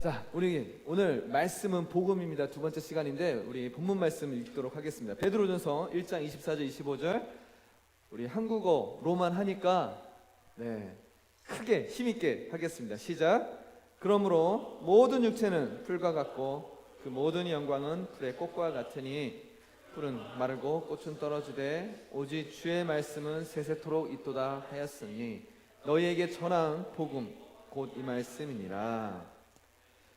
자, 우리 오늘 말씀은 복음입니다. 두 번째 시간인데 우리 본문 말씀을 읽도록 하겠습니다. 베드로전서 1장 24절 25절. 우리 한국어로만 하니까 크게 힘있게 하겠습니다. 시작. 그러므로 모든 육체는 풀과 같고 그 모든 영광은 풀의 꽃과 같으니 풀은 마르고 꽃은 떨어지되 오직 주의 말씀은 세세토록 있도다 하였으니 너희에게 전한 복음 곧 이 말씀이니라.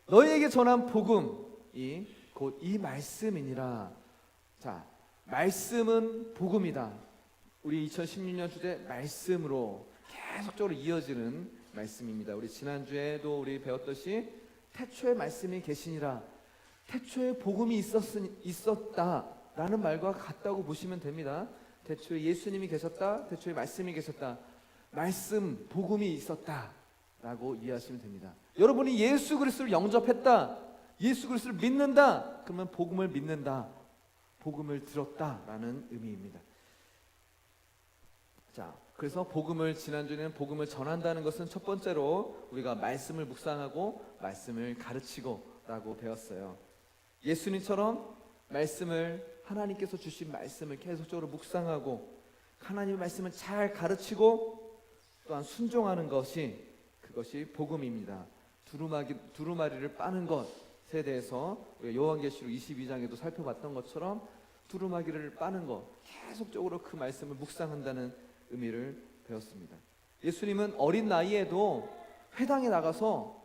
너희에게 전한 복음이 곧 이 말씀이니라. 자, 말씀은 복음이다. 우리 2016년 주제 말씀으로 계속적으로 이어지는 말씀입니다. 우리 지난주에도 우리 배웠듯이 태초에 말씀이 계시니라. 태초에 복음이 있었다라는 말과 같다고 보시면 됩니다. 태초에 예수님이 계셨다. 태초에 말씀이 계셨다. 말씀, 복음이 있었다라고 이해하시면 됩니다. 여러분이 예수 그리스도를 영접했다, 예수 그리스도를 믿는다, 그러면 복음을 믿는다, 복음을 들었다라는 의미입니다. 자, 그래서 복음을 지난주에는 복음을 전한다는 것은 첫 번째로 우리가 말씀을 묵상하고 말씀을 가르치고라고 배웠어요. 예수님처럼 말씀을 하나님께서 주신 말씀을 계속적으로 묵상하고 하나님의 말씀을 잘 가르치고 또한 순종하는 것이 그것이 복음입니다. 두루마리를 빠는 것에 대해서 우리가 요한계시록 22장에도 살펴봤던 것처럼 두루마기를 빠는 것, 계속적으로 그 말씀을 묵상한다는 의미를 배웠습니다. 예수님은 어린 나이에도 회당에 나가서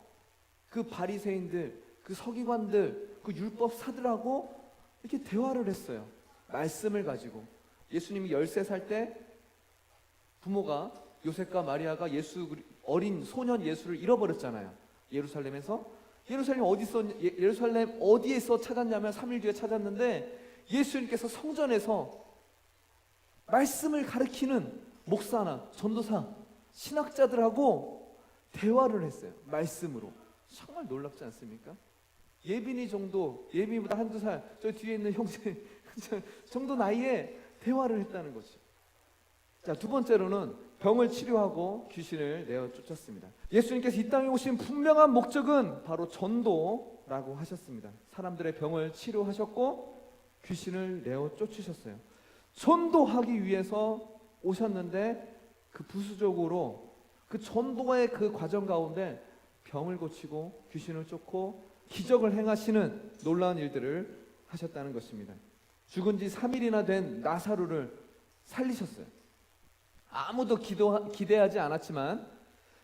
그 바리새인들, 그 서기관들, 그 율법사들하고 이렇게 대화를 했어요. 말씀을 가지고. 예수님이 13살 때 부모가 요셉과 마리아가 어린 소년 예수를 잃어버렸잖아요. 예루살렘에서. 예루살렘 어디에서 찾았냐면 3일 뒤에 찾았는데 예수님께서 성전에서 말씀을 가르치는 목사나 전도사, 신학자들하고 대화를 했어요. 말씀으로. 정말 놀랍지 않습니까? 예빈이보다 한두 살, 저 뒤에 있는 형제 정도 나이에 대화를 했다는 거죠. 자, 두 번째로는 병을 치료하고 귀신을 내어 쫓았습니다. 예수님께서 이 땅에 오신 분명한 목적은 바로 전도라고 하셨습니다. 사람들의 병을 치료하셨고 귀신을 내어 쫓으셨어요. 전도하기 위해서 오셨는데 그 부수적으로 그 전도의 그 과정 가운데 병을 고치고 귀신을 쫓고 기적을 행하시는 놀라운 일들을 하셨다는 것입니다. 죽은 지 3일이나 된 나사로를 살리셨어요. 아무도 기대하지 않았지만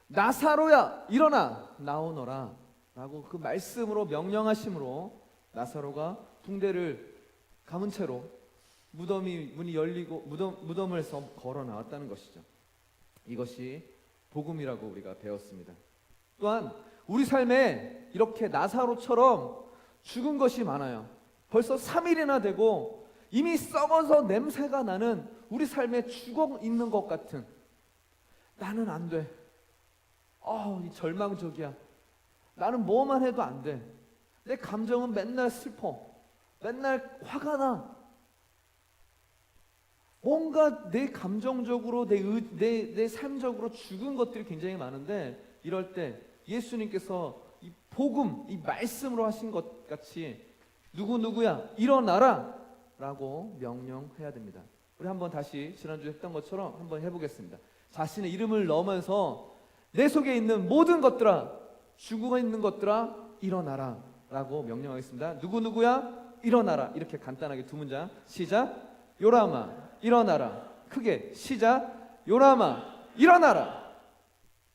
나사로야 일어나 나오너라 라고 그 말씀으로 명령하심으로 나사로가 붕대를 감은 채로 문이 열리고 무덤에서 걸어 나왔다는 것이죠. 이것이 복음이라고 우리가 배웠습니다. 또한 우리 삶에 이렇게 나사로처럼 죽은 것이 많아요. 벌써 3일이나 되고 이미 썩어서 냄새가 나는 우리 삶에 죽어 있는 것 같은, 나는 안 돼, 이 절망적이야, 나는 뭐만 해도 안 돼, 내 감정은 맨날 슬퍼, 맨날 화가 나, 뭔가 내 감정적으로 내 삶적으로 죽은 것들이 굉장히 많은데, 이럴 때 예수님께서 이 복음, 이 말씀으로 하신 것 같이 누구야 일어나라 라고 명령해야 됩니다. 우리 한번 다시 지난주에 했던 것처럼 한번 해보겠습니다. 자신의 이름을 넣으면서 내 속에 있는 모든 것들아, 죽어 있는 것들아 일어나라 라고 명령하겠습니다. 누구야 일어나라. 이렇게 간단하게 두 문장. 시작. 요라마 일어나라. 크게. 시작. 요라마 일어나라.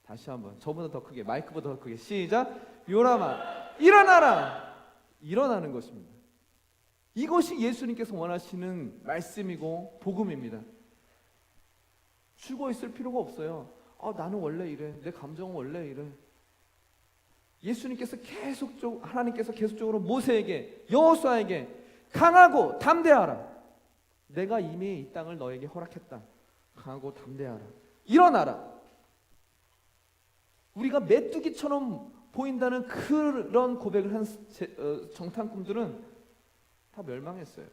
다시 한번. 저보다 더 크게, 마이크보다 더 크게. 시작. 요라마 일어나라. 일어나는 것입니다. 이것이 예수님께서 원하시는 말씀이고 복음입니다. 죽어 있을 필요가 없어요. 나는 원래 이래, 내 감정은 원래 이래. 예수님께서 하나님께서 계속적으로 모세에게, 여호수아에게 강하고 담대하라. 내가 이미 이 땅을 너에게 허락했다. 강하고 담대하라. 일어나라. 우리가 메뚜기처럼 보인다는 그런 고백을 한 정탐꾼들은 다 멸망했어요.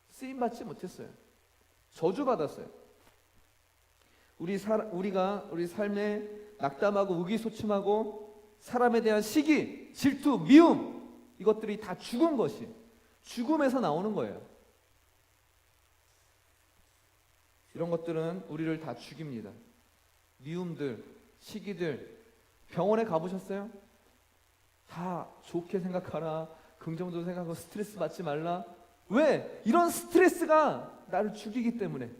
쓰임받지 못했어요. 저주받았어요. 우리 삶에 낙담하고 의기소침하고 사람에 대한 시기, 질투, 미움, 이것들이 다 죽은 것이 죽음에서 나오는 거예요. 이런 것들은 우리를 다 죽입니다. 미움들, 시기들. 병원에 가보셨어요? 다 좋게 생각하라, 긍정적으로 생각하고 스트레스 받지 말라. 왜? 이런 스트레스가 나를 죽이기 때문에,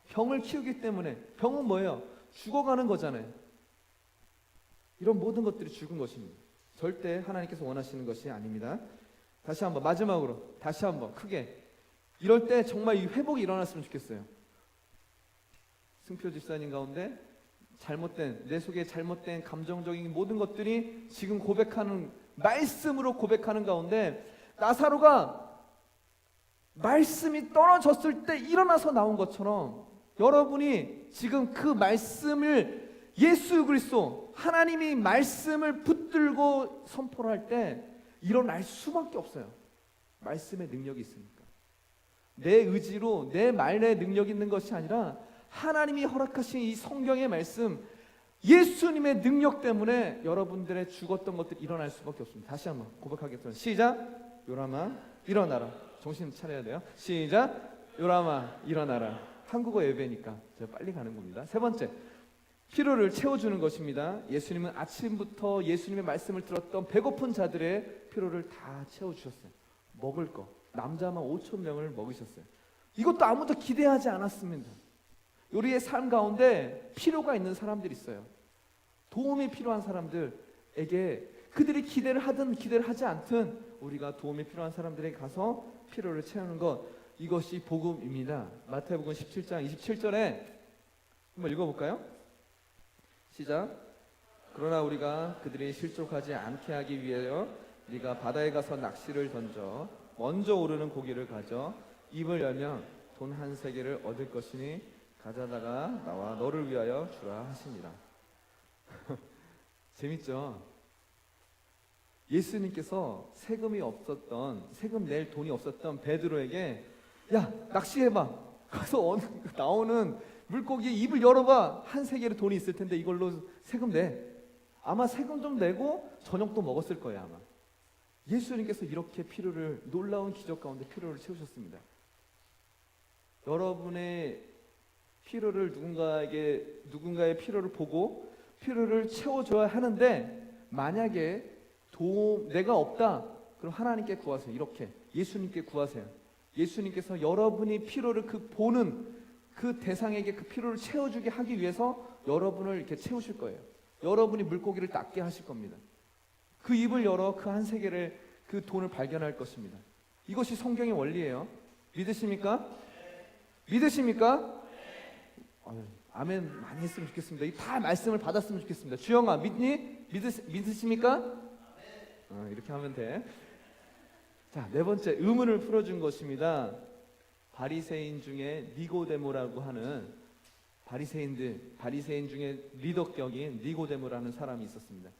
병을 키우기 때문에. 병은 뭐예요? 죽어가는 거잖아요. 이런 모든 것들이 죽은 것입니다. 절대 하나님께서 원하시는 것이 아닙니다. 다시 한번, 마지막으로 다시 한번 크게, 이럴 때 정말 이 회복이 일어났으면 좋겠어요. 승표 집사님 가운데 잘못된, 내 속에 잘못된 감정적인 모든 것들이 지금 고백하는, 말씀으로 고백하는 가운데 나사로가 말씀이 떨어졌을 때 일어나서 나온 것처럼, 여러분이 지금 그 말씀을, 예수 그리스도 하나님이 말씀을 붙들고 선포를 할 때 일어날 수밖에 없어요. 말씀의 능력이 있으니까. 내 의지로 내 말에 능력이 있는 것이 아니라 하나님이 허락하신 이 성경의 말씀, 예수님의 능력 때문에 여러분들의 죽었던 것들이 일어날 수밖에 없습니다. 다시 한번 고백하겠습니다. 시작. 요람아 일어나라. 정신 차려야 돼요. 시작. 요람아 일어나라. 한국어 예배니까 제가 빨리 가는 겁니다. 세 번째, 필요를 채워주는 것입니다. 예수님은 아침부터 예수님의 말씀을 들었던 배고픈 자들의 필요를 다 채워주셨어요. 먹을 거, 남자만 5,000명을 먹이셨어요. 이것도 아무도 기대하지 않았습니다. 우리의 삶 가운데 필요가 있는 사람들이 있어요. 도움이 필요한 사람들에게, 그들이 기대를 하든 기대를 하지 않든 우리가 도움이 필요한 사람들에게 가서 필요를 채우는 것, 이것이 복음입니다. 마태복음 17장 27절에 한번 읽어볼까요? 시작. 그러나 우리가 그들이 실족하지 않게 하기 위하여 네가 바다에 가서 낚시를 던져 먼저 오르는 고기를 가져 입을 열면 돈 한 세개를 얻을 것이니 가져다가 나와 너를 위하여 주라 하시니라. 재밌죠? 예수님께서 세금이 없었던, 세금 낼 돈이 없었던 베드로에게, 야 낚시해봐, 가서 나오는 물고기 입을 열어봐, 한 세개의 돈이 있을 텐데 이걸로 세금 내. 아마 세금 좀 내고 저녁도 먹었을 거예요 아마. 예수님께서 이렇게 필요를, 놀라운 기적 가운데 필요를 채우셨습니다. 여러분의 필요를, 누군가의 필요를 보고 필요를 채워줘야 하는데, 만약에 내가 없다, 그럼 하나님께 구하세요. 이렇게 예수님께 구하세요. 예수님께서 여러분이 필요를 보는 그 대상에게 그 필요를 채워주게 하기 위해서 여러분을 이렇게 채우실 거예요. 여러분이 물고기를 낚게 하실 겁니다. 그 입을 열어 그 한 세계를, 그 돈을 발견할 것입니다. 이것이 성경의 원리예요. 믿으십니까? 믿으십니까? 아멘 많이 했으면 좋겠습니다. 이 다 말씀을 받았으면 좋겠습니다. 주영아 믿니? 믿으십니까? 이렇게 하면 돼. 자, 네 번째, 의문을 풀어준 것입니다. 바리새인 중에 니고데모라고 하는, 바리새인 중에 리더격인 니고데모라는 사람이 있었습니다.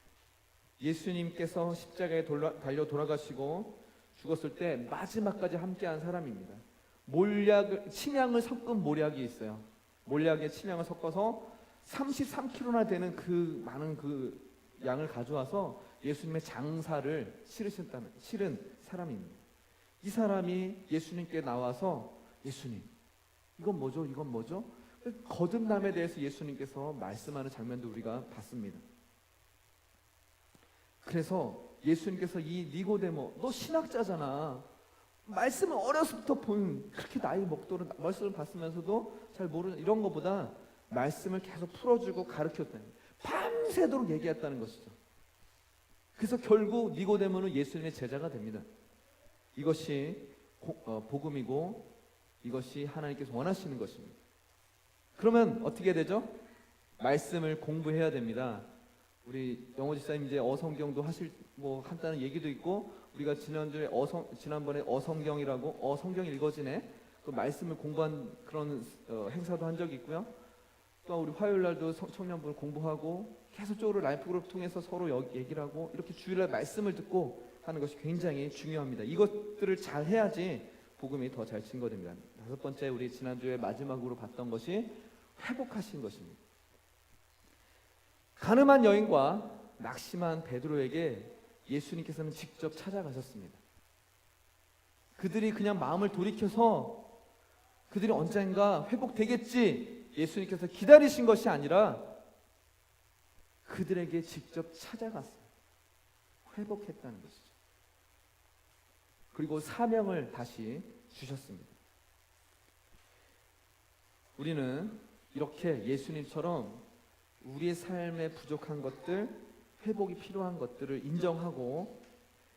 예수님께서 십자가에 달려 돌아가시고 죽었을 때 마지막까지 함께한 사람입니다. 침향을 섞은 모략이 있어요. 몰약에 침향을 섞어서 33kg나 되는 그 많은 그 양을 가져와서 예수님의 장사를 치른 사람입니다. 이 사람이 예수님께 나와서, 예수님 이건 뭐죠? 이건 뭐죠? 거듭남에 대해서 예수님께서 말씀하는 장면도 우리가 봤습니다. 그래서 예수님께서 이 니고데모, 너 신학자잖아, 말씀을 어려서부터 본, 그렇게 나이 먹도록 말씀을 봤으면서도 잘 모르는, 이런 것보다 말씀을 계속 풀어주고 가르쳤다는, 밤새도록 얘기했다는 것이죠. 그래서 결국 니고데모는 예수님의 제자가 됩니다. 이것이 복음이고 이것이 하나님께서 원하시는 것입니다. 그러면 어떻게 되죠? 말씀을 공부해야 됩니다. 우리 영호 집사님 이제 어성경도 한다는 얘기도 있고, 우리가 지난번에 어성경이라고, 성경이 읽어지네, 그 말씀을 공부한 그런 행사도 한 적이 있고요. 또 우리 화요일 날도 청년부를 공부하고 계속적으로 라이프 그룹 통해서 서로 얘기를 하고, 이렇게 주일날 말씀을 듣고 하는 것이 굉장히 중요합니다. 이것들을 잘 해야지 복음이 더 잘 증거됩니다. 다섯 번째, 우리 지난주에 마지막으로 봤던 것이 회복하신 것입니다. 가늠한 여인과 낙심한 베드로에게 예수님께서는 직접 찾아가셨습니다. 그들이 그냥 마음을 돌이켜서 그들이 언젠가 회복되겠지 예수님께서 기다리신 것이 아니라 그들에게 직접 찾아갔어요. 회복했다는 것이죠. 그리고 사명을 다시 주셨습니다. 우리는 이렇게 예수님처럼 우리의 삶에 부족한 것들, 회복이 필요한 것들을 인정하고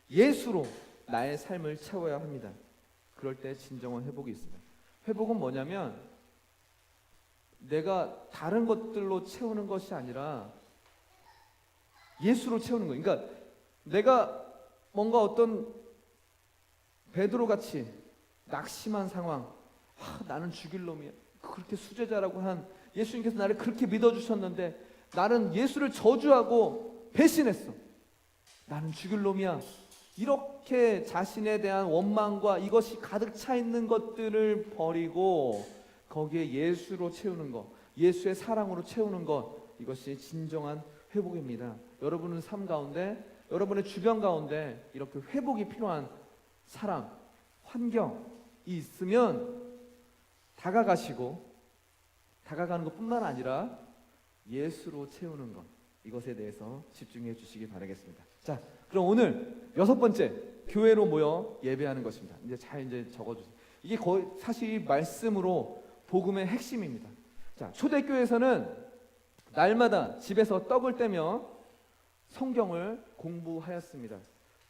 예수로 나의 삶을 채워야 합니다. 그럴 때 진정한 회복이 있습니다. 회복은 뭐냐면 내가 다른 것들로 채우는 것이 아니라 예수로 채우는 거예요. 그러니까 내가 뭔가 어떤 베드로같이 낙심한 상황, 나는 죽일 놈이야, 그렇게 수제자라고 한 예수님께서 나를 그렇게 믿어주셨는데 나는 예수를 저주하고 배신했어, 나는 죽일 놈이야, 이렇게 자신에 대한 원망과 이것이 가득 차 있는 것들을 버리고 거기에 예수로 채우는 것, 예수의 사랑으로 채우는 것, 이것이 진정한 회복입니다. 여러분은 삶 가운데, 여러분의 주변 가운데 이렇게 회복이 필요한 사람, 환경이 있으면 다가가는 것뿐만 아니라 예수로 채우는 것, 이것에 대해서 집중해 주시기 바라겠습니다. 자, 그럼 오늘 6번째, 교회로 모여 예배하는 것입니다. 이제 적어주세요. 이게 거의 사실 말씀으로 복음의 핵심입니다. 자, 초대교회에서는 날마다 집에서 떡을 떼며 성경을 공부하였습니다.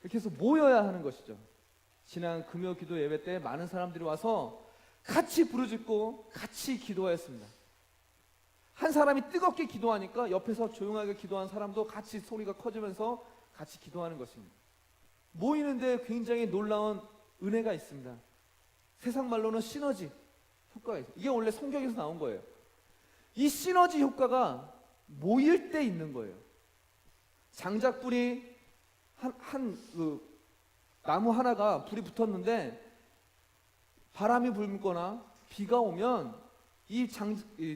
이렇게 해서 모여야 하는 것이죠. 지난 금요 기도 예배 때 많은 사람들이 와서 같이 부르짖고 같이 기도하였습니다. 한 사람이 뜨겁게 기도하니까 옆에서 조용하게 기도한 사람도 같이 소리가 커지면서 같이 기도하는 것입니다. 모이는데 굉장히 놀라운 은혜가 있습니다. 세상 말로는 시너지 효과가 있어요. 이게 원래 성경에서 나온 거예요. 이 시너지 효과가 모일 때 있는 거예요. 장작불이 나무 하나가 불이 붙었는데 바람이 불거나 비가 오면 이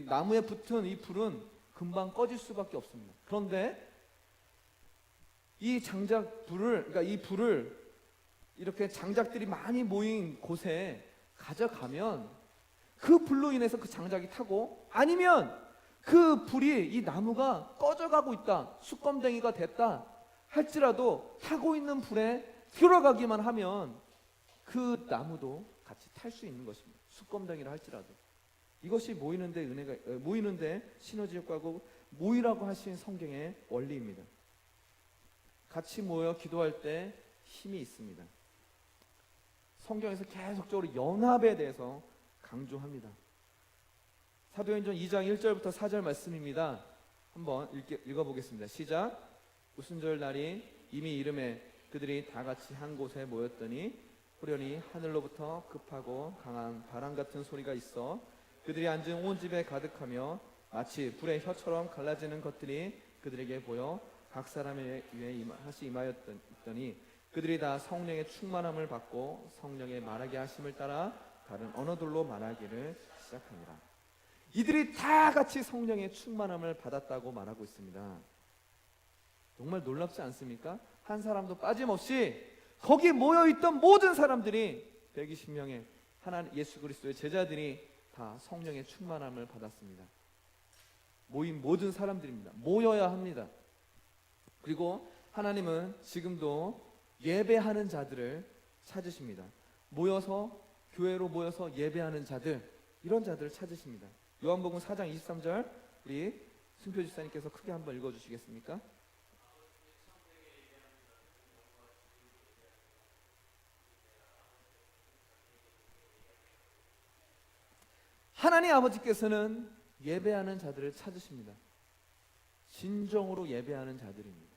나무에 붙은 이 불은 금방 꺼질 수밖에 없습니다. 그런데 이 그러니까 이 불을 이렇게 장작들이 많이 모인 곳에 가져가면 그 불로 인해서 그 장작이 타고, 아니면 그 불이 이 나무가 꺼져가고 있다, 수검댕이가 됐다 할지라도 타고 있는 불에 들어가기만 하면 그 나무도 같이 탈 수 있는 것입니다. 수검댕이라 할지라도. 이것이 모이는데 시너지 효과고 모이라고 하신 성경의 원리입니다. 같이 모여 기도할 때 힘이 있습니다. 성경에서 계속적으로 연합에 대해서 강조합니다. 사도행전 2장 1절부터 4절 말씀입니다. 한번 읽어보겠습니다. 시작. 우순절 날이 이미 이름에 그들이 다 같이 한 곳에 모였더니 후련히 하늘로부터 급하고 강한 바람 같은 소리가 있어 그들이 앉은 온 집에 가득하며 마치 불의 혀처럼 갈라지는 것들이 그들에게 보여 각 사람의 위에 임하였더니 그들이 다 성령의 충만함을 받고 성령의 말하게 하심을 따라 다른 언어들로 말하기를 시작하니라. 이들이 다 같이 성령의 충만함을 받았다고 말하고 있습니다. 정말 놀랍지 않습니까? 한 사람도 빠짐없이 거기 모여있던 모든 사람들이 120명의 하나님 예수 그리스도의 제자들이 다 성령의 충만함을 받았습니다. 모인 모든 사람들입니다. 모여야 합니다. 그리고 하나님은 지금도 예배하는 자들을 찾으십니다. 교회로 모여서 예배하는 자들, 이런 자들을 찾으십니다. 요한복음 4장 23절 우리 순표 집사님께서 크게 한번 읽어주시겠습니까? 하나님 아버지께서는 예배하는 자들을 찾으십니다. 진정으로 예배하는 자들입니다.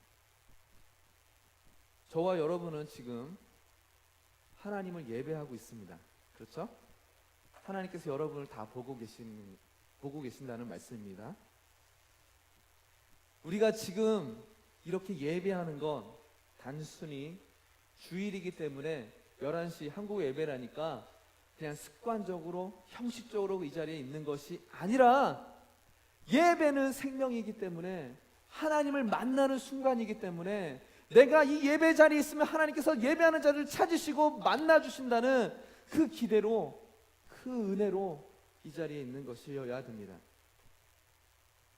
저와 여러분은 지금 하나님을 예배하고 있습니다. 그렇죠? 하나님께서 여러분을 다 보고 계신다는 말씀입니다. 우리가 지금 이렇게 예배하는 건 단순히 주일이기 때문에 11시 한국 예배라니까 그냥 습관적으로 형식적으로 이 자리에 있는 것이 아니라 예배는 생명이기 때문에 하나님을 만나는 순간이기 때문에 내가 이 예배 자리에 있으면 하나님께서 예배하는 자를 찾으시고 만나 주신다는 그 기대로, 그 은혜로 이 자리에 있는 것이어야 됩니다.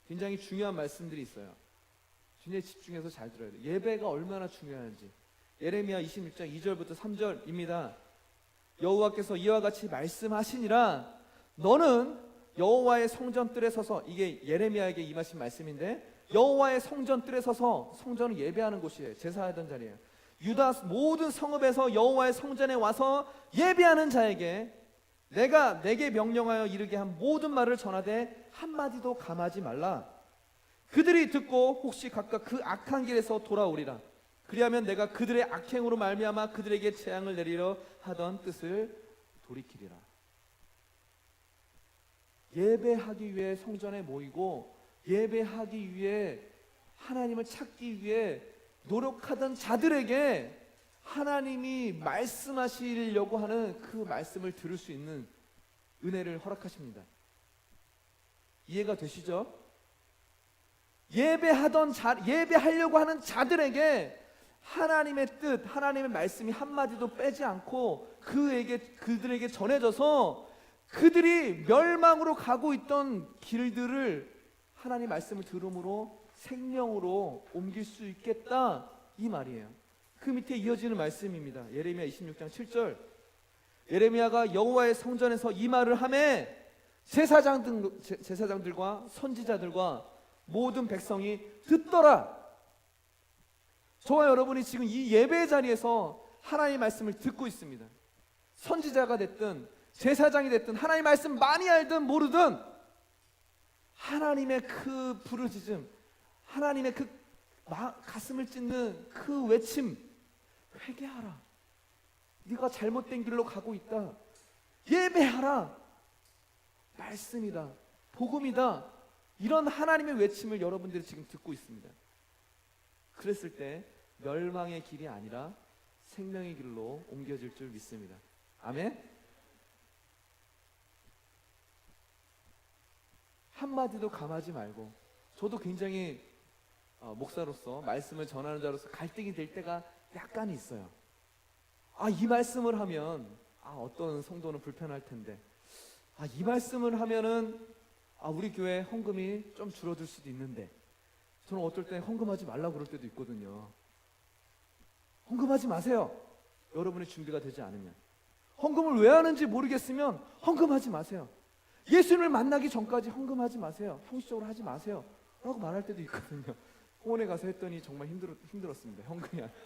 굉장히 중요한 말씀들이 있어요. 주님에 집중해서 잘 들어야 돼요. 예배가 얼마나 중요한지. 예레미야 26장 2절부터 3절입니다. 여호와께서 이와 같이 말씀하시니라, 너는 여호와의 성전뜰에 서서, 이게 예레미야에게 임하신 말씀인데, 여호와의 성전뜰에 서서, 성전은 예배하는 곳이에요. 제사하던 자리예요. 유다 모든 성읍에서 여호와의 성전에 와서 예배하는 자에게 내게 명령하여 이르게 한 모든 말을 전하되 한마디도 감하지 말라. 그들이 듣고 혹시 각각 그 악한 길에서 돌아오리라. 그리하면 내가 그들의 악행으로 말미암아 그들에게 재앙을 내리려 하던 뜻을 돌이키리라. 예배하기 위해 성전에 모이고 예배하기 위해 하나님을 찾기 위해 노력하던 자들에게 하나님이 말씀하시려고 하는 그 말씀을 들을 수 있는 은혜를 허락하십니다. 이해가 되시죠? 예배하려고 하는 자들에게 하나님의 뜻, 하나님의 말씀이 한마디도 빼지 않고 그들에게 전해져서 그들이 멸망으로 가고 있던 길들을 하나님 말씀을 들음으로 생명으로 옮길 수 있겠다, 이 말이에요. 그 밑에 이어지는 말씀입니다. 예레미야 26장 7절. 예레미야가 여호와의 성전에서 이 말을 하매 제사장들과 선지자들과 모든 백성이 듣더라. 저와 여러분이 지금 이 예배 자리에서 하나님의 말씀을 듣고 있습니다. 선지자가 됐든 제사장이 됐든 하나님의 말씀 많이 알든 모르든 하나님의 그 부르짖음, 하나님의 그 가슴을 찢는 그 외침, 회개하라. 네가 잘못된 길로 가고 있다. 예배하라. 말씀이다. 복음이다. 이런 하나님의 외침을 여러분들이 지금 듣고 있습니다. 그랬을 때 멸망의 길이 아니라 생명의 길로 옮겨질 줄 믿습니다. 아멘. 한마디도 감하지 말고, 저도 굉장히 목사로서, 말씀을 전하는 자로서 갈등이 될 때가 약간 있어요. 이 말씀을 하면 어떤 성도는 불편할 텐데, 이 말씀을 하면은 우리 교회 헌금이 좀 줄어들 수도 있는데, 저는 어떨 때 헌금하지 말라고 그럴 때도 있거든요. 헌금하지 마세요. 여러분의 준비가 되지 않으면. 헌금을 왜 하는지 모르겠으면 헌금하지 마세요. 예수님을 만나기 전까지 헌금하지 마세요. 형식적으로 하지 마세요 라고 말할 때도 있거든요. 호원에 가서 했더니 정말 힘들었습니다. 헌금이 아니라.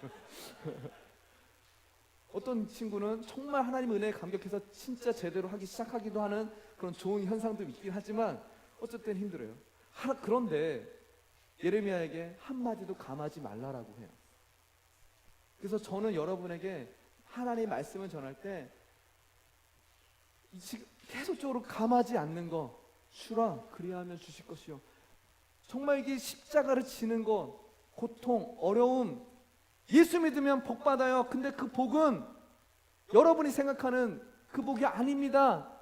어떤 친구는 정말 하나님 은혜에 감격해서 진짜 제대로 하기 시작하기도 하는 그런 좋은 현상도 있긴 하지만 어쨌든 힘들어요. 그런데 예레미야에게 한마디도 감하지 말라라고 해요. 그래서 저는 여러분에게 하나님의 말씀을 전할 때 지금 계속적으로 감하지 않는 거, 주라 그리하면 주실 것이요. 정말 이게 십자가를 지는 것, 고통, 어려움, 예수 믿으면 복 받아요. 근데 그 복은 여러분이 생각하는 그 복이 아닙니다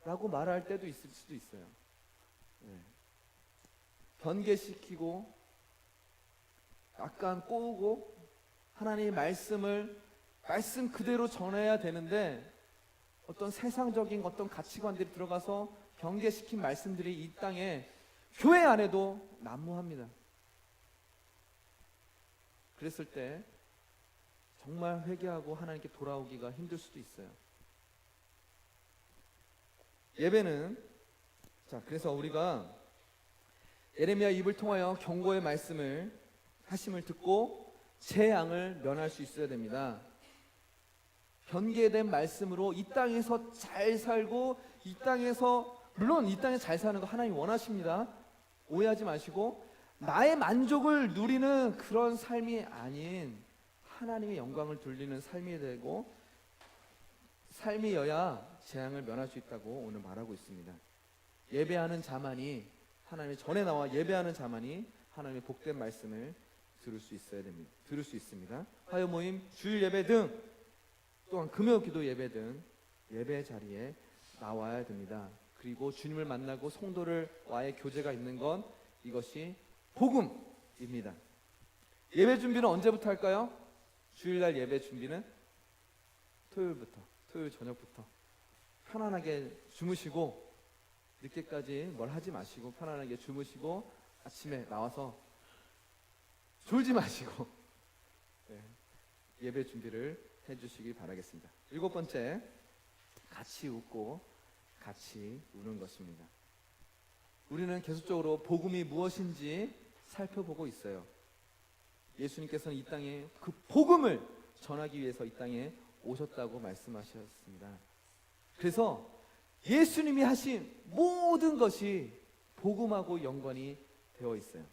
라고 말할 때도 있을 수도 있어요. 변개시키고 약간 꼬우고 하나님의 말씀 그대로 전해야 되는데 어떤 세상적인 어떤 가치관들이 들어가서 변개시킨 말씀들이 이 땅에 교회 안에도 난무합니다. 그랬을 때 정말 회개하고 하나님께 돌아오기가 힘들 수도 있어요. 예배는, 그래서 우리가 예레미야 입을 통하여 경고의 말씀을 하심을 듣고 재앙을 면할 수 있어야 됩니다. 변개된 말씀으로 이 땅에서 잘 살고, 물론 이 땅에 잘 사는 거 하나님 원하십니다. 오해하지 마시고, 나의 만족을 누리는 그런 삶이 아닌 하나님의 영광을 돌리는 삶이 되고 삶이어야 재앙을 면할 수 있다고 오늘 말하고 있습니다. 예배하는 자만이, 하나님의 전에 나와 예배하는 자만이 하나님의 복된 말씀을 들을 수 있습니다. 화요 모임, 주일 예배 등 또한 금요 기도 예배 등 예배 자리에 나와야 됩니다. 그리고 주님을 만나고 성도들과의 교제가 있는 건 이것이 복음, 입니다. 예배 준비는 언제부터 할까요? 주일날 예배 준비는 토요일부터, 토요일 저녁부터 편안하게 주무시고 늦게까지 뭘 하지 마시고 편안하게 주무시고 아침에 나와서 졸지 마시고 네, 예배 준비를 해주시기 바라겠습니다. 7번째, 같이 웃고 같이 우는 것입니다. 우리는 계속적으로 복음이 무엇인지 살펴보고 있어요. 예수님께서는 이 땅에 그 복음을 전하기 위해서 이 땅에 오셨다고 말씀하셨습니다. 그래서 예수님이 하신 모든 것이 복음하고 연관이 되어 있어요.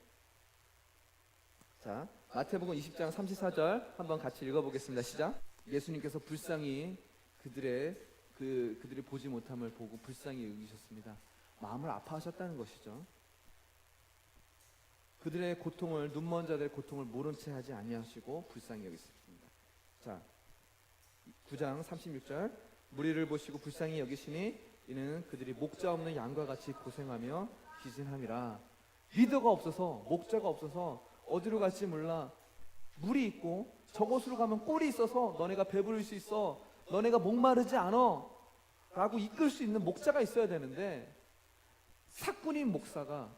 자, 마태복음 20장 34절 한번 같이 읽어보겠습니다. 시작. 예수님께서 불쌍히 그들이 보지 못함을 보고 불쌍히 여기셨습니다. 마음을 아파하셨다는 것이죠. 그들의 고통을, 눈먼 자들의 고통을 모른 채 하지 아니하시고 불쌍히 여기셨습니다. 자, 9장 36절. 무리를 보시고 불쌍히 여기시니 이는 그들이 목자 없는 양과 같이 고생하며 기진함이라. 리더가 없어서, 목자가 없어서 어디로 갈지 몰라. 물이 있고 저곳으로 가면 꼴이 있어서 너네가 배부를 수 있어, 너네가 목마르지 않아 라고 이끌 수 있는 목자가 있어야 되는데, 사꾼인 목자가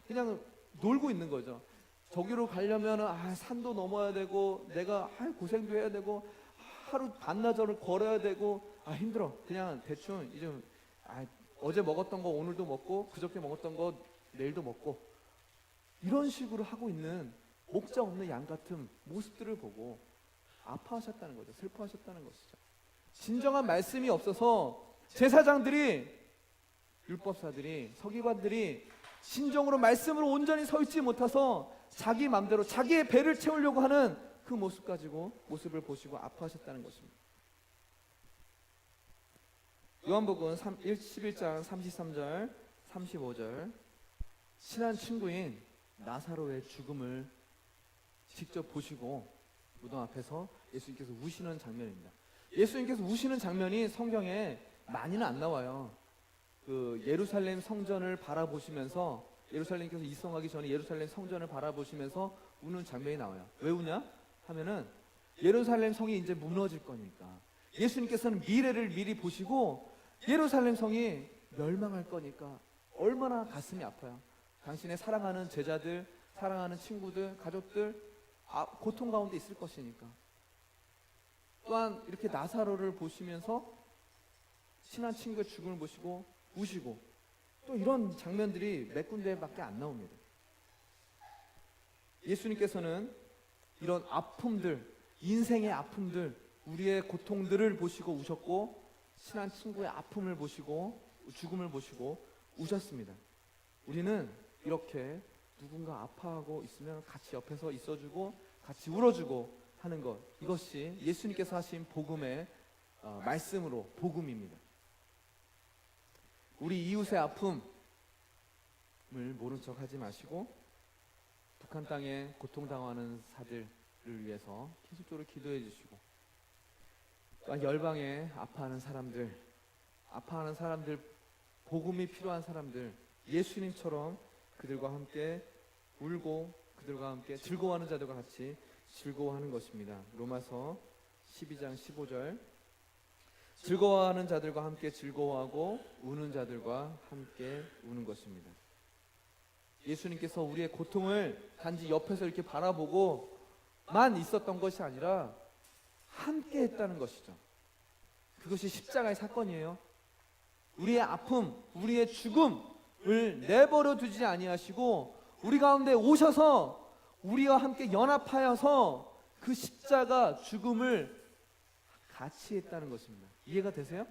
그냥 놀고 있는 거죠. 저기로 가려면 산도 넘어야 되고 내가 고생도 해야 되고 하루 반나절을 걸어야 되고 힘들어. 그냥 대충 이제 어제 먹었던 거 오늘도 먹고 그저께 먹었던 거 내일도 먹고 이런 식으로 하고 있는 목자 없는 양 같은 모습들을 보고 아파하셨다는 거죠. 슬퍼하셨다는 것이죠. 진정한 말씀이 없어서 제사장들이, 율법사들이, 서기관들이 진정으로 말씀으로 온전히 서 있지 못해서 자기 마음대로 자기의 배를 채우려고 하는 그 모습을 보시고 아파하셨다는 것입니다. 요한복음 11장 33절 35절. 친한 친구인 나사로의 죽음을 직접 보시고 무덤 앞에서 예수님께서 우시는 장면입니다. 예수님께서 우시는 장면이 성경에 많이는 안 나와요. 그 예루살렘 성전을 바라보시면서, 예루살렘께서 이성하기 전에 예루살렘 성전을 바라보시면서 우는 장면이 나와요. 왜 우냐 하면은 예루살렘 성이 이제 무너질 거니까. 예수님께서는 미래를 미리 보시고 예루살렘 성이 멸망할 거니까 얼마나 가슴이 아파요. 당신의 사랑하는 제자들, 사랑하는 친구들, 가족들 고통 가운데 있을 것이니까. 또한 이렇게 나사로를 보시면서 친한 친구의 죽음을 보시고 우시고, 또 이런 장면들이 몇 군데밖에 안 나옵니다. 예수님께서는 이런 아픔들, 인생의 아픔들, 우리의 고통들을 보시고 우셨고, 친한 친구의 아픔을 보시고 죽음을 보시고 우셨습니다. 우리는 이렇게 누군가 아파하고 있으면 같이 옆에서 있어주고 같이 울어주고 하는 것, 이것이 예수님께서 하신 복음의 말씀으로 복음입니다. 우리 이웃의 아픔을 모른 척 하지 마시고 북한 땅에 고통당하는 사들을 위해서 계속적으로 기도해 주시고, 또한 열방에 아파하는 사람들, 복음이 필요한 사람들, 예수님처럼 그들과 함께 울고 그들과 함께 즐거워하는 자들과 같이 즐거워하는 것입니다. 로마서 12장 15절. 즐거워하는 자들과 함께 즐거워하고 우는 자들과 함께 우는 것입니다. 예수님께서 우리의 고통을 단지 옆에서 이렇게 바라보고만 있었던 것이 아니라 함께 했다는 것이죠. 그것이 십자가의 사건이에요. 우리의 아픔, 우리의 죽음을 내버려 두지 아니하시고 우리 가운데 오셔서 우리와 함께 연합하여서 그 십자가 죽음을 같이 했다는 것입니다. 이해가 되세요?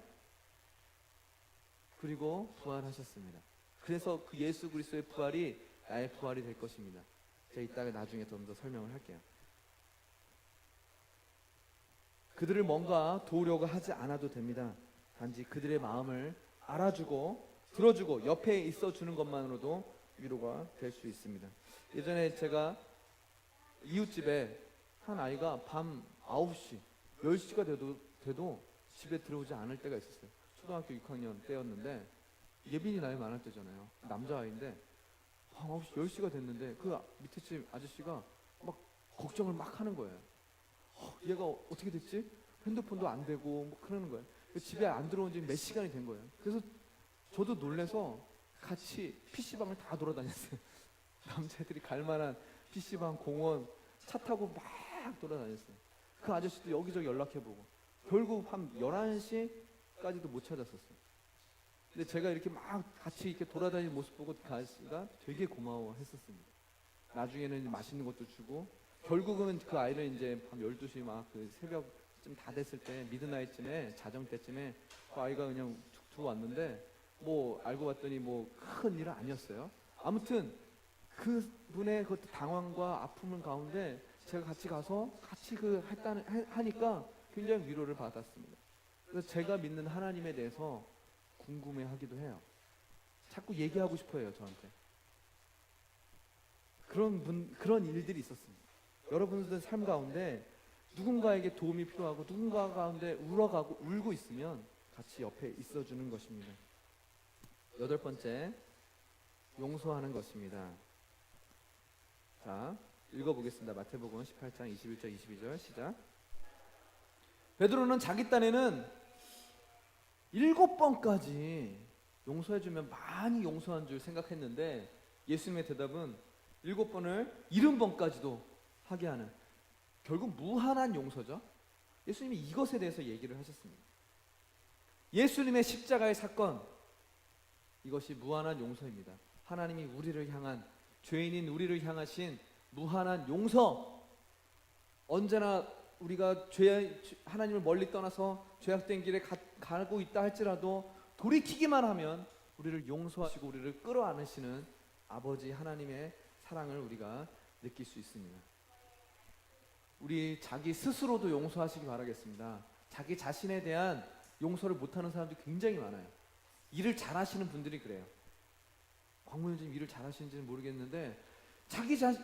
그리고 부활하셨습니다. 그래서 그 예수 그리스도의 부활이 나의 부활이 될 것입니다. 제가 이따가 나중에 좀 더 설명을 할게요. 그들을 뭔가 도우려고 하지 않아도 됩니다. 단지 그들의 마음을 알아주고 들어주고 옆에 있어주는 것만으로도 위로가 될 수 있습니다. 예전에 제가 이웃집에 한 아이가 밤 9시, 10시가 돼도 집에 들어오지 않을 때가 있었어요. 초등학교 6학년 때였는데, 예빈이 나이 많을 때잖아요. 남자아이인데 9시, 10시가 됐는데 그 밑에 집 아저씨가 막 걱정을 막 하는 거예요. 얘가 어떻게 됐지? 핸드폰도 안 되고 뭐 그러는 거예요. 집에 안 들어온 지 몇 시간이 된 거예요. 그래서 저도 놀래서 같이 PC방을 다 돌아다녔어요. 남자애들이 갈 만한 PC방, 공원 차 타고 막 돌아다녔어요. 그 아저씨도 여기저기 연락해보고 결국 한 11시까지도 못 찾았었어요. 근데 제가 이렇게 막 같이 이렇게 돌아다니는 모습 보고 그 아저씨가 되게 고마워했었습니다. 나중에는 맛있는 것도 주고 결국은 그 아이를 이제 밤 12시 막 그 새벽쯤 다 됐을 때 미드나잇쯤에 자정 때쯤에 그 아이가 그냥 툭툭 왔는데 뭐 알고 봤더니 뭐 큰 일은 아니었어요. 아무튼 그 분의 그 당황과 아픔을 가운데 제가 같이 가서 같이 하니까 굉장히 위로를 받았습니다. 그래서 제가 믿는 하나님에 대해서 궁금해하기도 해요. 자꾸 얘기하고 싶어요, 저한테. 그런 일들이 있었습니다. 여러분들 삶 가운데 누군가에게 도움이 필요하고 누군가 가운데 울고 있으면 같이 옆에 있어주는 것입니다. 8번째, 용서하는 것입니다. 자, 읽어보겠습니다. 마태복음 18장 21절 22절 시작. 베드로는 자기 딴에는 7번까지 용서해주면 많이 용서한 줄 생각했는데 예수님의 대답은 7번을 70번까지도 하게 하는, 결국 무한한 용서죠. 예수님이 이것에 대해서 얘기를 하셨습니다. 예수님의 십자가의 사건, 이것이 무한한 용서입니다. 하나님이 우리를 향한, 죄인인 우리를 향하신 무한한 용서. 언제나 우리가 하나님을 멀리 떠나서 죄악된 길에 가고 있다 할지라도 돌이키기만 하면 우리를 용서하시고 우리를 끌어안으시는 아버지 하나님의 사랑을 우리가 느낄 수 있습니다. 우리 자기 스스로도 용서하시기 바라겠습니다. 자기 자신에 대한 용서를 못하는 사람들이 굉장히 많아요. 일을 잘하시는 분들이 그래요. 광고위원님 일을 잘하시는지는 모르겠는데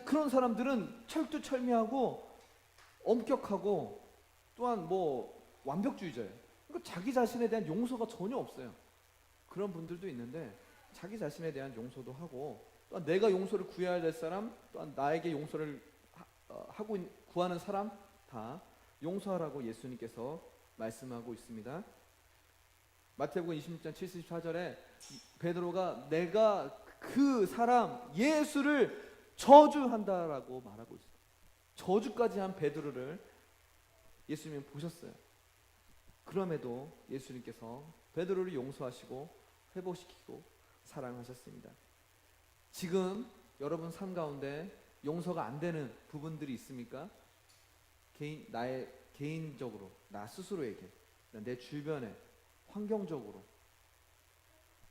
그런 사람들은 철두철미하고 엄격하고 또한 뭐 완벽주의자예요. 그러니까 자기 자신에 대한 용서가 전혀 없어요. 그런 분들도 있는데 자기 자신에 대한 용서도 하고, 또한 내가 용서를 구해야 될 사람, 또한 나에게 용서를 구하는 사람 다 용서하라고 예수님께서 말씀하고 있습니다. 마태복음 26장 74절에 베드로가 내가 그 사람 예수를 저주한다라고 말하고 있어요. 저주까지 한 베드로를 예수님이 보셨어요. 그럼에도 예수님께서 베드로를 용서하시고 회복시키고 사랑하셨습니다. 지금 여러분 삶 가운데 용서가 안 되는 부분들이 있습니까? 나의 개인적으로, 나 스스로에게, 내 주변에, 환경적으로.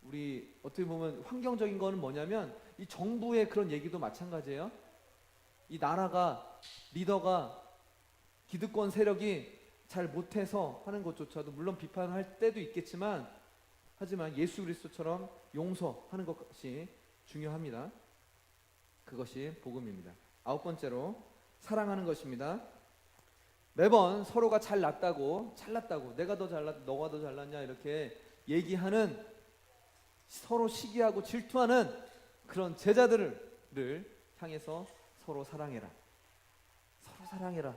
우리 어떻게 보면 환경적인 거는 뭐냐면 이 정부의 그런 얘기도 마찬가지예요. 이 나라가, 리더가, 기득권 세력이 잘 못해서 하는 것조차도 물론 비판할 때도 있겠지만, 하지만 예수 그리스도처럼 용서하는 것이 중요합니다. 그것이 복음입니다. 9번째로 사랑하는 것입니다. 매번 서로가 잘났다고 내가 더 잘났다, 너가 더 잘났냐 이렇게 얘기하는, 서로 시기하고 질투하는 그런 제자들을 향해서 서로 사랑해라. 서로 사랑해라.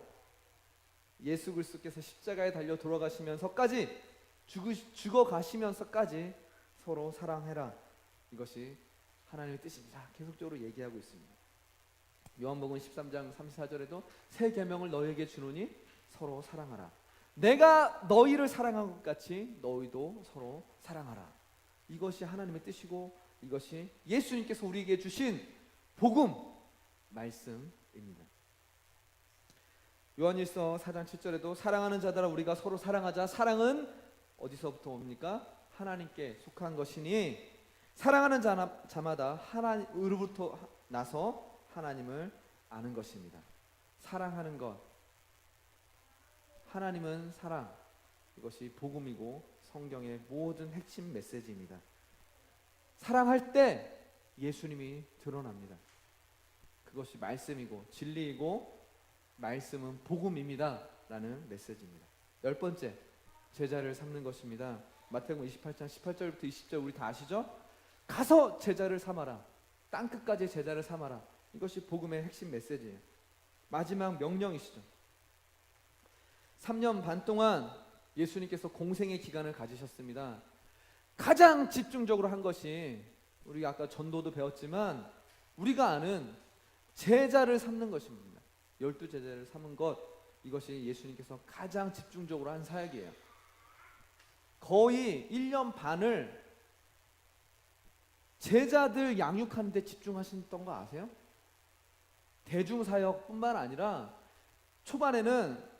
예수 그리스도께서 십자가에 달려 돌아가시면서까지, 죽어가시면서까지 서로 사랑해라. 이것이 하나님의 뜻입니다. 계속적으로 얘기하고 있습니다. 요한복음 13장 34절에도 새 계명을 너희에게 주노니 서로 사랑하라. 내가 너희를 사랑한 것 같이 너희도 서로 사랑하라. 이것이 하나님의 뜻이고 이것이 예수님께서 우리에게 주신 복음 말씀입니다. 요한일서 4장 7절에도 사랑하는 자들아 우리가 서로 사랑하자. 사랑은 어디서부터 옵니까? 하나님께 속한 것이니 사랑하는 자마다 하나님으로부터 나서 하나님을 아는 것입니다. 사랑하는 것, 하나님은 사랑, 이것이 복음이고 성경의 모든 핵심 메시지입니다. 사랑할 때 예수님이 드러납니다. 그것이 말씀이고 진리이고 말씀은 복음입니다 라는 메시지입니다. 10번째, 제자를 삼는 것입니다. 마태복음 28장 18절부터 20절 우리 다 아시죠? 가서 제자를 삼아라. 땅끝까지 제자를 삼아라. 이것이 복음의 핵심 메시지예요. 마지막 명령이시죠. 3년 반 동안 예수님께서 공생의 기간을 가지셨습니다. 가장 집중적으로 한 것이 우리가 아까 전도도 배웠지만 우리가 아는 제자를 삼는 것입니다. 12제자를 삼은 것, 이것이 예수님께서 가장 집중적으로 한 사역이에요. 거의 1년 반을 제자들 양육하는 데 집중하셨던 거 아세요? 대중사역뿐만 아니라 초반에는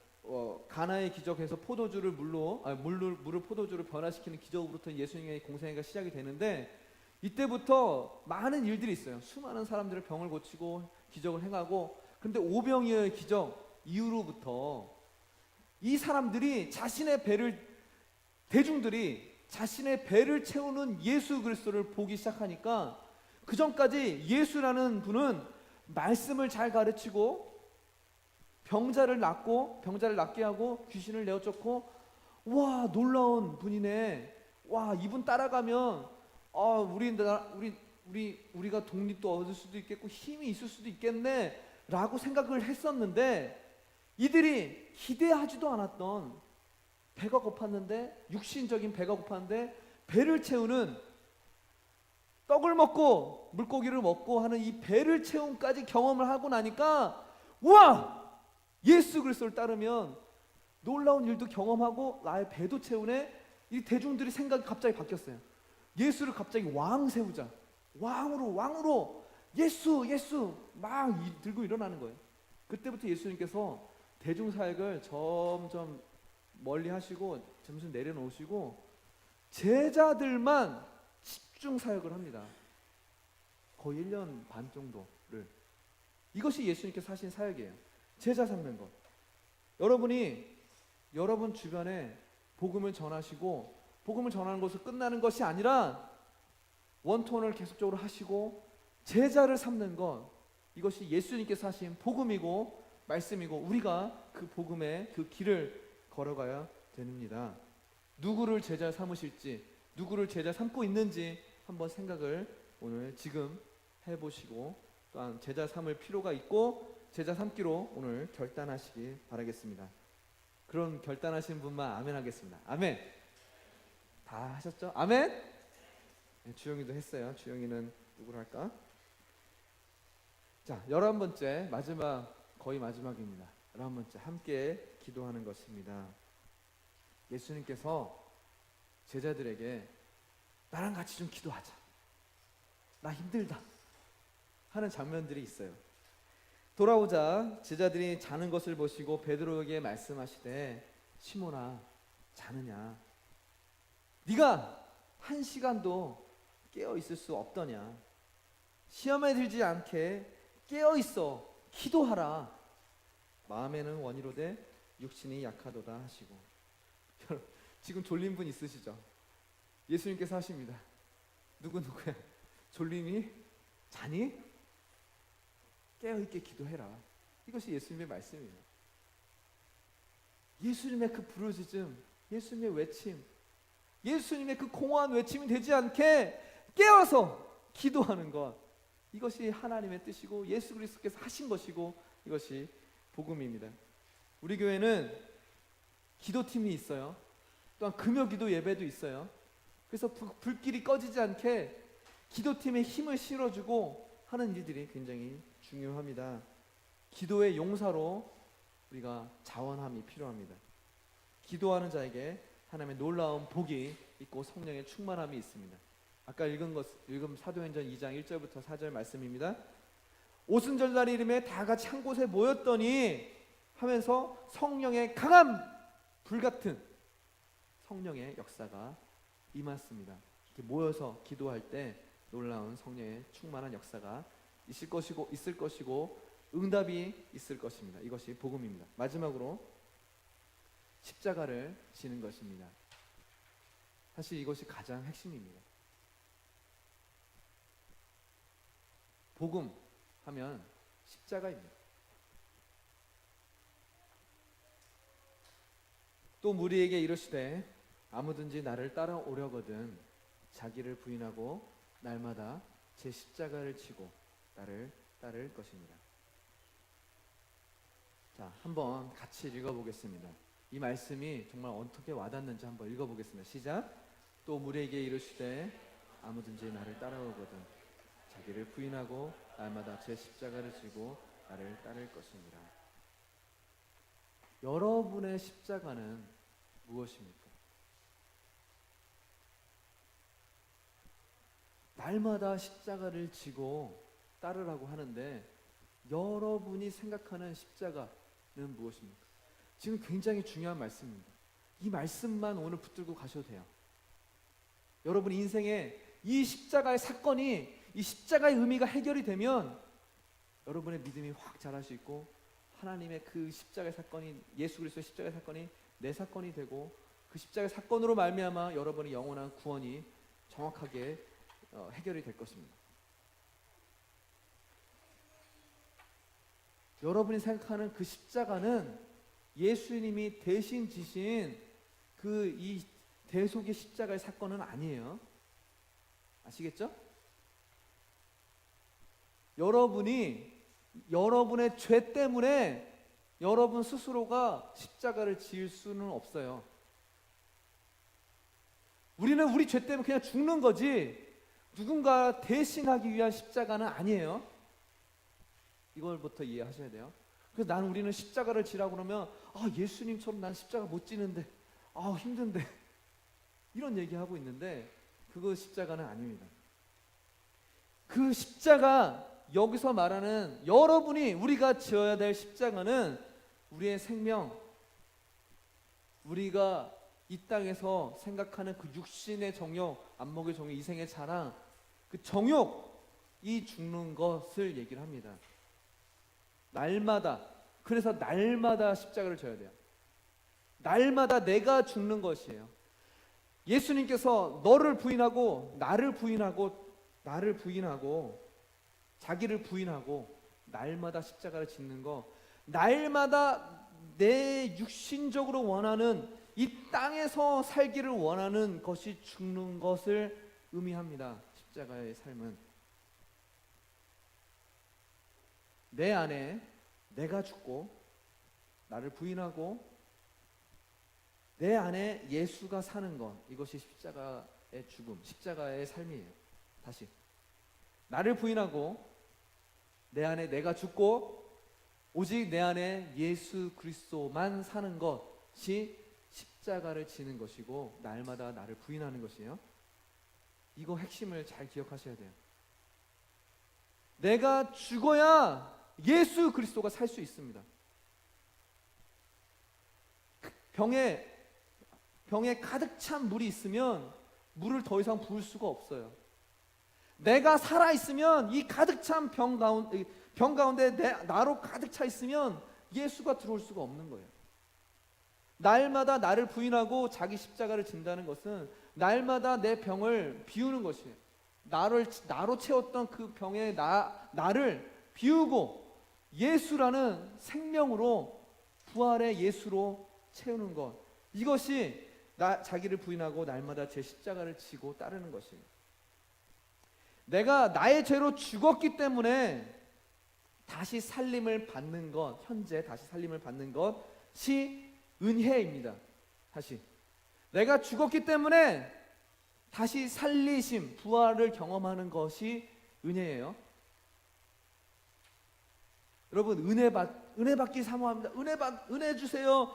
가나의 기적에서 포도주를 물을 포도주로 변화시키는 기적으로부터 예수님의 공생애가 시작이 되는데, 이때부터 많은 일들이 있어요. 수많은 사람들을 병을 고치고 기적을 행하고, 근데 오병이어의 기적 이후로부터 이 사람들이 대중들이 자신의 배를 채우는 예수 그리스도를 보기 시작하니까, 그 전까지 예수라는 분은 말씀을 잘 가르치고 병자를 낫게 하고 귀신을 내어 쫓고, 와, 놀라운 분이네, 와, 이분 따라가면 우리가 독립도 얻을 수도 있겠고 힘이 있을 수도 있겠네 라고 생각을 했었는데, 이들이 기대하지도 않았던 배가 고팠는데, 육신적인 배가 고팠는데 배를 채우는, 떡을 먹고 물고기를 먹고 하는 이 배를 채움까지 경험을 하고 나니까, 우와! 예수 그리스도를 따르면 놀라운 일도 경험하고 나의 배도 채우네. 이 대중들이 생각이 갑자기 바뀌었어요. 예수를 갑자기 왕 세우자, 왕으로 예수 막 들고 일어나는 거예요. 그때부터 예수님께서 대중사역을 점점 멀리 하시고 점점 내려놓으시고 제자들만 집중 사역을 합니다. 거의 1년 반 정도를. 이것이 예수님께서 하신 사역이에요. 제자 삼는 것. 여러분이 여러분 주변에 복음을 전하시고, 복음을 전하는 것으로 끝나는 것이 아니라 원톤을 계속적으로 하시고 제자를 삼는 것, 이것이 예수님께서 하신 복음이고 말씀이고, 우리가 그 복음의 그 길을 걸어가야 됩니다. 누구를 제자 삼으실지, 누구를 제자 삼고 있는지 한번 생각을 오늘 지금 해보시고, 또한 제자 삼을 필요가 있고 제자 삼기로 오늘 결단하시기 바라겠습니다. 그런 결단하신 분만 아멘 하겠습니다. 아멘. 다 하셨죠? 아멘. 네, 주영이도 했어요. 주영이는 누구를 할까? 자, 11번째, 거의 마지막입니다. 11번째, 함께 기도하는 것입니다. 예수님께서 제자들에게 나랑 같이 좀 기도하자, 나 힘들다 하는 장면들이 있어요. 돌아오자 제자들이 자는 것을 보시고 베드로에게 말씀하시되, 시몬아, 자느냐? 네가 1시간도 깨어 있을 수 없더냐? 시험에 들지 않게 깨어 있어 기도하라. 마음에는 원이로되 육신이 약하도다 하시고. 지금 졸린 분 있으시죠? 예수님께서 하십니다. 누구야? 졸림이 자니? 깨어있게 기도해라. 이것이 예수님의 말씀이에요. 예수님의 그 부르짖음, 예수님의 외침, 예수님의 그 공허한 외침이 되지 않게 깨어서 기도하는 것, 이것이 하나님의 뜻이고 예수 그리스도께서 하신 것이고, 이것이 복음입니다. 우리 교회는 기도팀이 있어요. 또한 금요기도 예배도 있어요. 그래서 불길이 꺼지지 않게 기도팀에 힘을 실어주고 하는 일들이 굉장히 중요합니다. 기도의 용사로 우리가 자원함이 필요합니다. 기도하는 자에게 하나님의 놀라운 복이 있고 성령의 충만함이 있습니다. 아까 읽은 사도행전 2장 1절부터 4절 말씀입니다. 오순절날 이름에 다 같이 한 곳에 모였더니 하면서 성령의 강한 불같은 성령의 역사가 임했습니다. 이렇게 모여서 기도할 때 놀라운 성령의 충만한 역사가 있을 것이고 응답이 있을 것입니다. 이것이 복음입니다. 마지막으로 십자가를 지는 것입니다. 사실 이것이 가장 핵심입니다. 복음 하면 십자가입니다. 또 무리에게 이르시되 아무든지 나를 따라오려거든 자기를 부인하고 날마다 제 십자가를 지고 나를 따를 것입니다. 자, 한번 같이 읽어보겠습니다. 이 말씀이 정말 어떻게 와닿는지 한번 읽어보겠습니다. 시작. 또 무리에게 이르시되 아무든지 나를 따라오거든 자기를 부인하고 날마다 제 십자가를 지고 나를 따를 것입니다. 여러분의 십자가는 무엇입니까? 날마다 십자가를 지고 따르라고 하는데 여러분이 생각하는 십자가는 무엇입니까? 지금 굉장히 중요한 말씀입니다. 이 말씀만 오늘 붙들고 가셔도 돼요. 여러분 인생에 이 십자가의 사건이, 이 십자가의 의미가 해결이 되면 여러분의 믿음이 확 자랄 수 있고 하나님의 그 십자가의 사건이, 예수 그리스도의 십자가의 사건이 내 사건이 되고 그 십자가의 사건으로 말미암아 여러분의 영원한 구원이 정확하게 해결이 될 것입니다. 여러분이 생각하는 그 십자가는 예수님이 대신 지신 그 이 대속의 십자가의 사건은 아니에요. 아시겠죠? 여러분의 죄 때문에 여러분 스스로가 십자가를 지을 수는 없어요. 우리는 우리 죄 때문에 그냥 죽는 거지 누군가 대신하기 위한 십자가는 아니에요. 이걸부터 이해하셔야 돼요. 그래서 우리는 십자가를 지라고 그러면 예수님처럼 난 십자가 못 지는데 힘든데 이런 얘기하고 있는데 그거 십자가는 아닙니다. 그 십자가, 여기서 말하는 우리가 지어야 될 십자가는 우리의 생명, 우리가 이 땅에서 생각하는 그 육신의 정욕, 안목의 정욕, 이생의 자랑, 그 정욕이 죽는 것을 얘기를 합니다. 날마다, 그래서 날마다 십자가를 져야 돼요. 날마다 내가 죽는 것이에요. 예수님께서 너를 부인하고 나를 부인하고 자기를 부인하고 날마다 십자가를 짓는 거, 날마다 내 육신적으로 원하는 이 땅에서 살기를 원하는 것이 죽는 것을 의미합니다. 십자가의 삶은 내 안에 내가 죽고 나를 부인하고 내 안에 예수가 사는 것, 이것이 십자가의 죽음, 십자가의 삶이에요. 다시 나를 부인하고 내 안에 내가 죽고 오직 내 안에 예수 그리스도만 사는 것이 십자가를 지는 것이고 날마다 나를 부인하는 것이에요. 이거 핵심을 잘 기억하셔야 돼요. 내가 죽어야 예수 그리스도가 살 수 있습니다. 병에 가득 찬 물이 있으면 물을 더 이상 부을 수가 없어요. 내가 살아 있으면 이 가득 찬 병 가운데 나로 가득 차 있으면 예수가 들어올 수가 없는 거예요. 날마다 나를 부인하고 자기 십자가를 진다는 것은 날마다 내 병을 비우는 것이에요. 나로 채웠던 그 병에 나를 비우고 예수라는 생명으로, 부활의 예수로 채우는 것, 이것이 자기를 부인하고 날마다 제 십자가를 지고 따르는 것이에요. 내가 나의 죄로 죽었기 때문에 다시 살림을 받는 것, 현재 다시 살림을 받는 것이 은혜입니다. 다시 내가 죽었기 때문에 다시 살리심, 부활을 경험하는 것이 은혜예요. 여러분 은혜 받기 사모합니다. 은혜 주세요.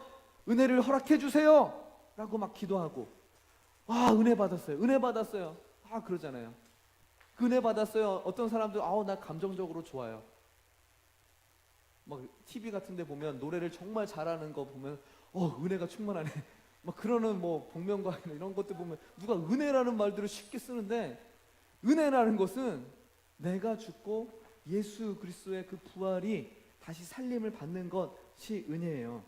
은혜를 허락해 주세요. 라고 막 기도하고 은혜 받았어요. 은혜 받았어요. 그러잖아요. 그 은혜 받았어요. 어떤 사람들 나 감정적으로 좋아요. 막 TV 같은 데 보면 노래를 정말 잘하는 거 보면 은혜가 충만하네. 막 그러는 복면가왕이나 이런 것들 보면 누가 은혜라는 말들을 쉽게 쓰는데, 은혜라는 것은 내가 죽고 예수 그리스도의 그 부활이 다시 살림을 받는 것이 은혜예요.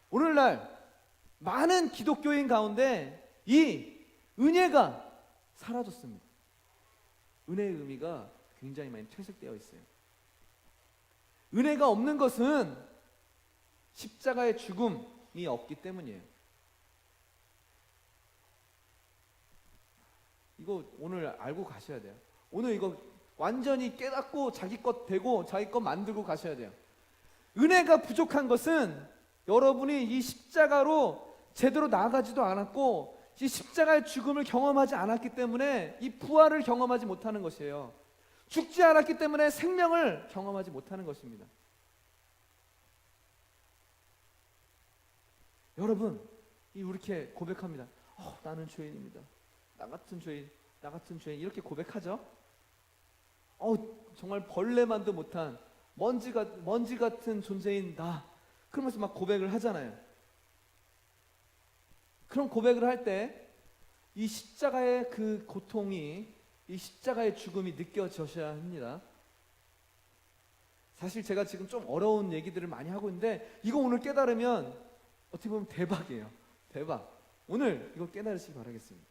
오늘날 많은 기독교인 가운데 이 은혜가 사라졌습니다. 은혜의 의미가 굉장히 많이 퇴색되어 있어요. 은혜가 없는 것은 십자가의 죽음이 없기 때문이에요. 이거 오늘 알고 가셔야 돼요. 오늘 이거 완전히 깨닫고 자기 것 되고 자기 것 만들고 가셔야 돼요. 은혜가 부족한 것은 여러분이 이 십자가로 제대로 나아가지도 않았고 이 십자가의 죽음을 경험하지 않았기 때문에 이 부활을 경험하지 못하는 것이에요. 죽지 않았기 때문에 생명을 경험하지 못하는 것입니다. 여러분, 이렇게 고백합니다. 나는 죄인입니다. 나 같은 죄인 이렇게 고백하죠. 정말 벌레만도 못한 먼지 같은 존재인 나, 그러면서 막 고백을 하잖아요. 그런 고백을 할 때 이 십자가의 그 고통이, 이 십자가의 죽음이 느껴져야 합니다. 사실 제가 지금 좀 어려운 얘기들을 많이 하고 있는데 이거 오늘 깨달으면 어떻게 보면 대박이에요. 대박. 오늘 이거 깨달으시기 바라겠습니다.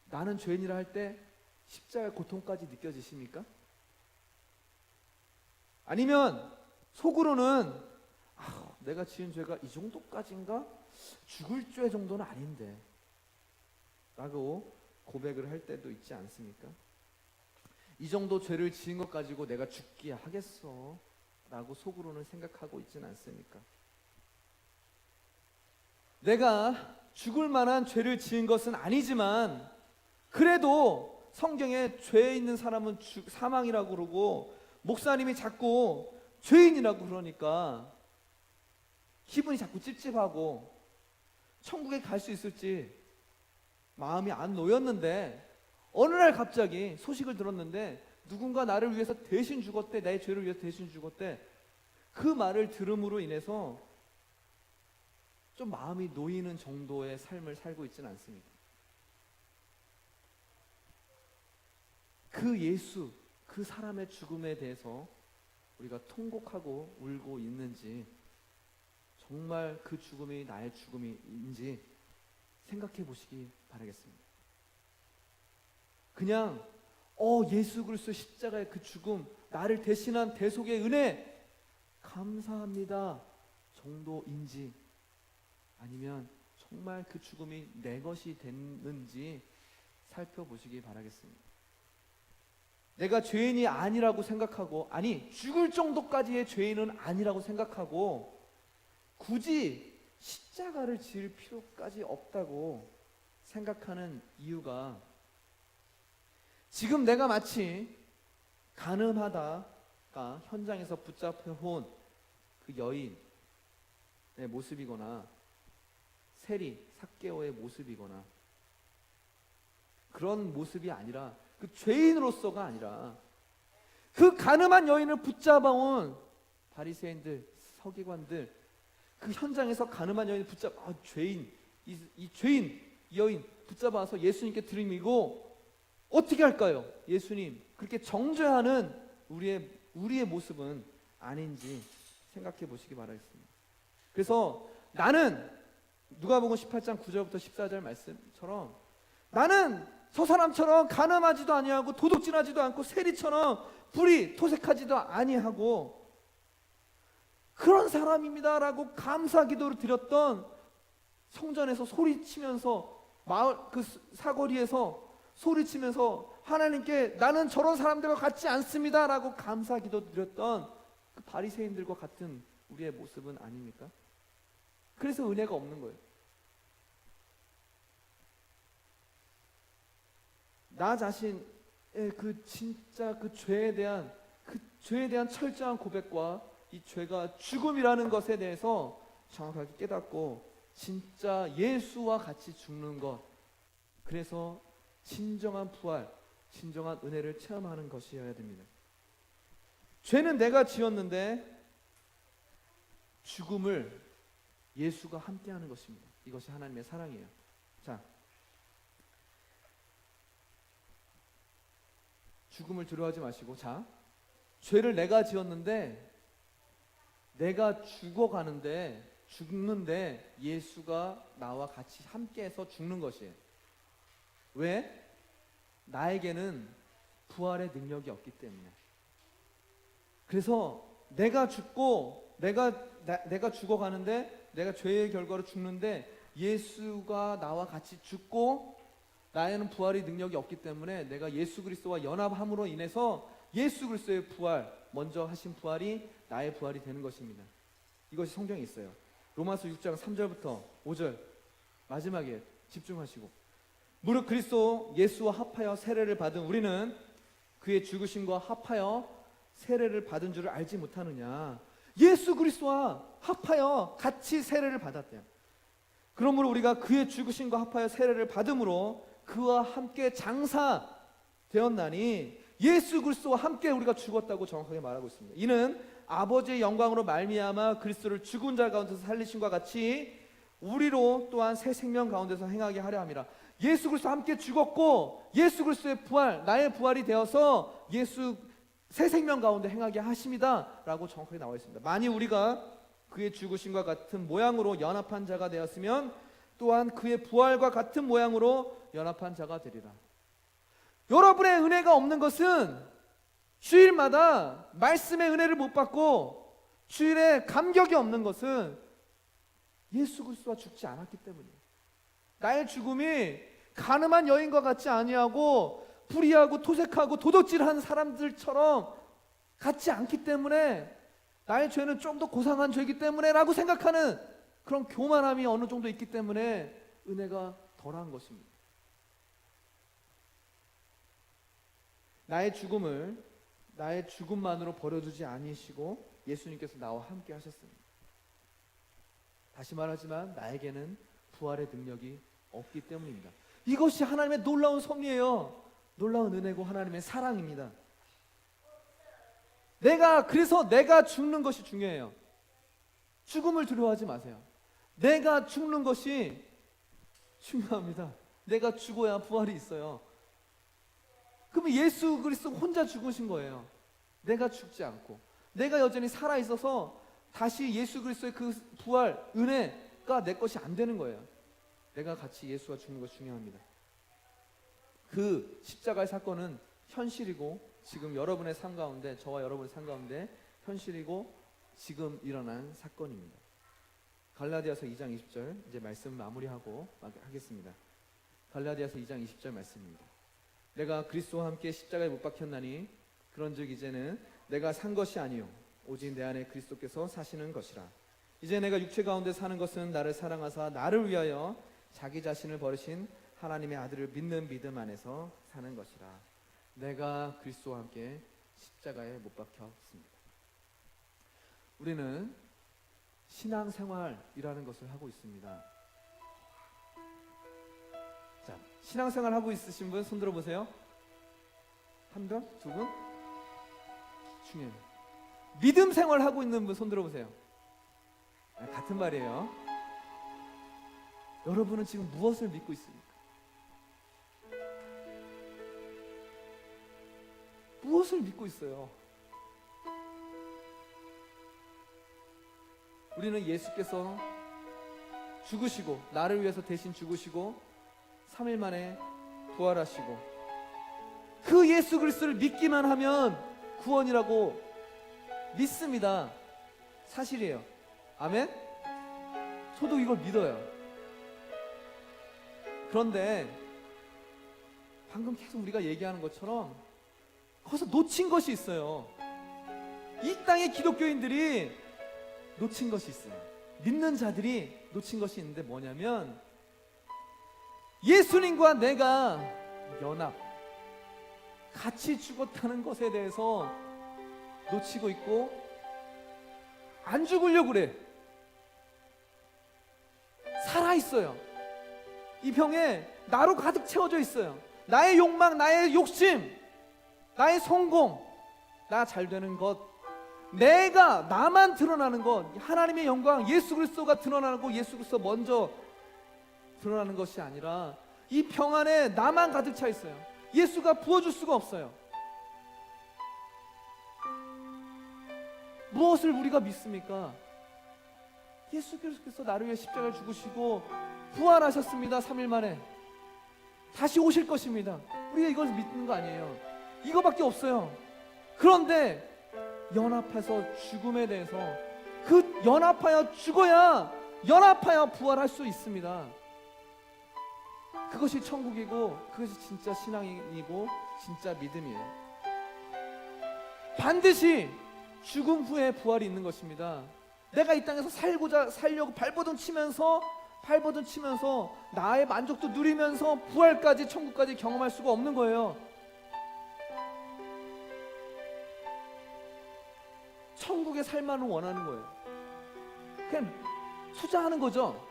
나는 죄인이라 할 때 십자가의 고통까지 느껴지십니까? 아니면 속으로는 내가 지은 죄가 이 정도까지인가? 죽을 죄 정도는 아닌데 라고 고백을 할 때도 있지 않습니까? 이 정도 죄를 지은 것 가지고 내가 죽기 하겠어 라고 속으로는 생각하고 있지는 않습니까? 내가 죽을 만한 죄를 지은 것은 아니지만 그래도 성경에 죄에 있는 사람은 사망이라고 그러고 목사님이 자꾸 죄인이라고 그러니까 기분이 자꾸 찝찝하고 천국에 갈 수 있을지 마음이 안 놓였는데 어느 날 갑자기 소식을 들었는데 누군가 나를 위해서 대신 죽었대, 내 죄를 위해서 대신 죽었대. 그 말을 들음으로 인해서 좀 마음이 놓이는 정도의 삶을 살고 있지는 않습니다. 그 예수, 그 사람의 죽음에 대해서 우리가 통곡하고 울고 있는지, 정말 그 죽음이 나의 죽음인지 생각해 보시기 바라겠습니다. 그냥 예수 그리스도 십자가의 그 죽음, 나를 대신한 대속의 은혜 감사합니다 정도인지, 아니면 정말 그 죽음이 내 것이 됐는지 살펴보시기 바라겠습니다. 내가 죄인이 아니라고 생각하고, 아니 죽을 정도까지의 죄인은 아니라고 생각하고 굳이 십자가를 지을 필요까지 없다고 생각하는 이유가, 지금 내가 마치 가늠하다가 현장에서 붙잡혀온 그 여인의 모습이거나 세리, 삭개오의 모습이거나 그런 모습이 아니라, 그 죄인으로서가 아니라 그 가늠한 여인을 붙잡아온 바리새인들, 서기관들, 그 현장에서 가늠한 여인을 죄인, 이 죄인, 이 여인 붙잡아서 예수님께 들이미고 어떻게 할까요? 예수님, 그렇게 정죄하는 우리의 모습은 아닌지 생각해 보시기 바라겠습니다. 그래서 나는 누가복음 18장 9절부터 14절 말씀처럼, 나는 저 사람처럼 가늠하지도 아니하고 도둑질하지도 않고 세리처럼 불의 토색하지도 아니하고 그런 사람입니다라고 감사 기도를 드렸던, 성전에서 소리치면서, 마을 그 사거리에서 소리치면서 하나님께 나는 저런 사람들과 같지 않습니다라고 감사 기도 드렸던 그 바리새인들과 같은 우리의 모습은 아닙니까? 그래서 은혜가 없는 거예요. 나 자신의 그 진짜 그 죄에 대한 철저한 고백과 이 죄가 죽음이라는 것에 대해서 정확하게 깨닫고 진짜 예수와 같이 죽는 것, 그래서 진정한 부활, 진정한 은혜를 체험하는 것이어야 됩니다. 죄는 내가 지었는데 죽음을 예수가 함께하는 것입니다. 이것이 하나님의 사랑이에요. 자, 죽음을 두려워하지 마시고, 자, 죄를 내가 지었는데 내가 죽는데 예수가 나와 같이 함께해서 죽는 것이에요. 왜? 나에게는 부활의 능력이 없기 때문에. 그래서 내가 죽고 내가 죽어가는데, 내가 죄의 결과로 죽는데 예수가 나와 같이 죽고 나에는 부활의 능력이 없기 때문에 내가 예수 그리스도와 연합함으로 인해서 예수 그리스도의 부활, 먼저 하신 부활이 나의 부활이 되는 것입니다. 이것이 성경에 있어요. 로마서 6장 3절부터 5절 마지막에 집중하시고, 무릇 그리스도 예수와 합하여 세례를 받은 우리는 그의 죽으심과 합하여 세례를 받은 줄을 알지 못하느냐. 예수 그리스도와 합하여 같이 세례를 받았대요. 그러므로 우리가 그의 죽으심과 합하여 세례를 받음으로 그와 함께 장사되었나니 예수 그리스도와 함께 우리가 죽었다고 정확하게 말하고 있습니다. 이는 아버지의 영광으로 말미암아 그리스도를 죽은 자 가운데서 살리심과 같이 우리로 또한 새 생명 가운데서 행하게 하려 함이라. 예수 그리스도와 함께 죽었고 예수 그리스도의 부활, 나의 부활이 되어서 예수 새 생명 가운데 행하게 하심이다 라고 정확하게 나와 있습니다. 만일 우리가 그의 죽으심과 같은 모양으로 연합한 자가 되었으면 또한 그의 부활과 같은 모양으로 연합한 자가 되리라. 여러분의 은혜가 없는 것은 주일마다 말씀의 은혜를 못 받고 주일에 감격이 없는 것은 예수 그리스도와 죽지 않았기 때문이에요. 나의 죽음이 가늠한 여인과 같지 아니하고 불의하고 토색하고 도둑질하는 사람들처럼 같지 않기 때문에, 나의 죄는 좀 더 고상한 죄이기 때문에 라고 생각하는 그런 교만함이 어느 정도 있기 때문에 은혜가 덜한 것입니다. 나의 죽음을 나의 죽음만으로 버려두지 아니시고 예수님께서 나와 함께 하셨습니다. 다시 말하지만 나에게는 부활의 능력이 없기 때문입니다. 이것이 하나님의 놀라운 섭리예요. 놀라운 은혜고 하나님의 사랑입니다. 그래서 내가 죽는 것이 중요해요. 죽음을 두려워하지 마세요. 내가 죽는 것이 중요합니다. 내가 죽어야 부활이 있어요. 그러면 예수 그리스도 혼자 죽으신 거예요. 내가 죽지 않고 내가 여전히 살아있어서 다시 예수 그리스도의 그 부활, 은혜가 내 것이 안 되는 거예요. 내가 같이 예수와 죽는 것이 중요합니다. 그 십자가의 사건은 현실이고 지금 여러분의 삶 가운데, 저와 여러분의 삶 가운데 현실이고 지금 일어난 사건입니다. 갈라디아서 2장 20절 이제 말씀 마무리하고 하겠습니다. 갈라디아서 2장 20절 말씀입니다. 내가 그리스도와 함께 십자가에 못 박혔나니 그런즉 이제는 내가 산 것이 아니요 오직 내 안에 그리스도께서 사시는 것이라. 이제 내가 육체 가운데 사는 것은 나를 사랑하사 나를 위하여 자기 자신을 버리신 하나님의 아들을 믿는 믿음 안에서 사는 것이라. 내가 그리스도와 함께 십자가에 못 박혔습니다. 우리는 신앙생활이라는 것을 하고 있습니다. 자, 신앙생활 하고 있으신 분 손 들어보세요. 한 분? 두 분? 중요해요. 믿음 생활 하고 있는 분 손 들어보세요. 같은 말이에요. 여러분은 지금 무엇을 믿고 있습니까? 무엇을 믿고 있어요? 우리는 예수께서 죽으시고 나를 위해서 대신 죽으시고 3일 만에 부활하시고 그 예수 그리스도를 믿기만 하면 구원이라고 믿습니다. 사실이에요. 아멘? 저도 이걸 믿어요. 그런데 방금 계속 우리가 얘기하는 것처럼 거기서 놓친 것이 있어요. 이 땅의 기독교인들이 놓친 것이 있어요. 믿는 자들이 놓친 것이 있는데 뭐냐면 예수님과 내가 연합, 같이 죽었다는 것에 대해서 놓치고 있고 안 죽으려고 그래. 살아있어요. 이 병에 나로 가득 채워져 있어요. 나의 욕망, 나의 욕심, 나의 성공, 나 잘 되는 것, 나만 드러나는 것, 하나님의 영광, 예수 그리스도가 드러나는 것, 예수 그리스도 먼저 드러나는 것이 아니라 이 병 안에 나만 가득 차 있어요. 예수가 부어줄 수가 없어요. 무엇을 우리가 믿습니까? 예수 그리스도께서 나를 위해 십자가를 죽으시고 부활하셨습니다. 3일 만에 다시 오실 것입니다. 우리가 이걸 믿는 거 아니에요. 이거밖에 없어요. 그런데 연합해서 죽음에 대해서 그 연합하여 죽어야 연합하여 부활할 수 있습니다. 그것이 천국이고 그것이 진짜 신앙이고 진짜 믿음이에요. 반드시 죽음 후에 부활이 있는 것입니다. 내가 이 땅에서 살려고 발버둥 치면서 나의 만족도 누리면서 부활까지 천국까지 경험할 수가 없는 거예요. 천국의 삶만을 원하는 거예요. 그냥 투자하는 거죠.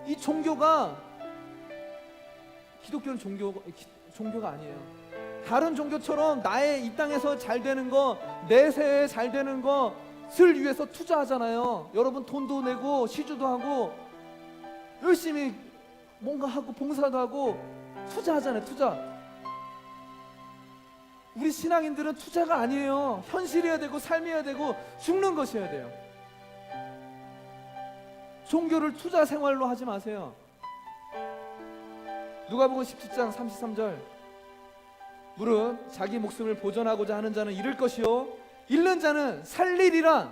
이 종교가, 기독교는 종교가 아니에요. 다른 종교처럼 나의 이 땅에서 잘 되는 거, 내세에 잘 되는 것을 위해서 투자하잖아요. 여러분 돈도 내고 시주도 하고 열심히 뭔가 하고 봉사도 하고 투자하잖아요. 투자. 우리 신앙인들은 투자가 아니에요. 현실이어야 되고 삶이어야 되고 죽는 것이어야 돼요. 종교를 투자 생활로 하지 마세요. 누가복음 17장 33절, 무릇 자기 목숨을 보존하고자 하는 자는 잃을 것이요 잃는 자는 살리리라.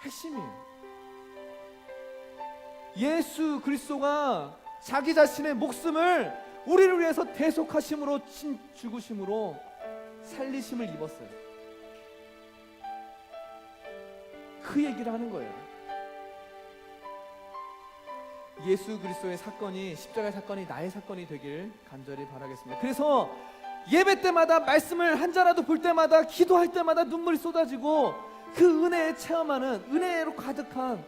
핵심이에요. 예수 그리스도가 자기 자신의 목숨을 우리를 위해서 대속하심으로 죽으심으로 살리심을 입었어요. 그 얘기를 하는 거예요. 예수 그리스도의 사건이, 십자가의 사건이 나의 사건이 되길 간절히 바라겠습니다. 그래서 예배 때마다, 말씀을 한 자라도 볼 때마다, 기도할 때마다 눈물이 쏟아지고 그 은혜에 체험하는, 은혜로 가득한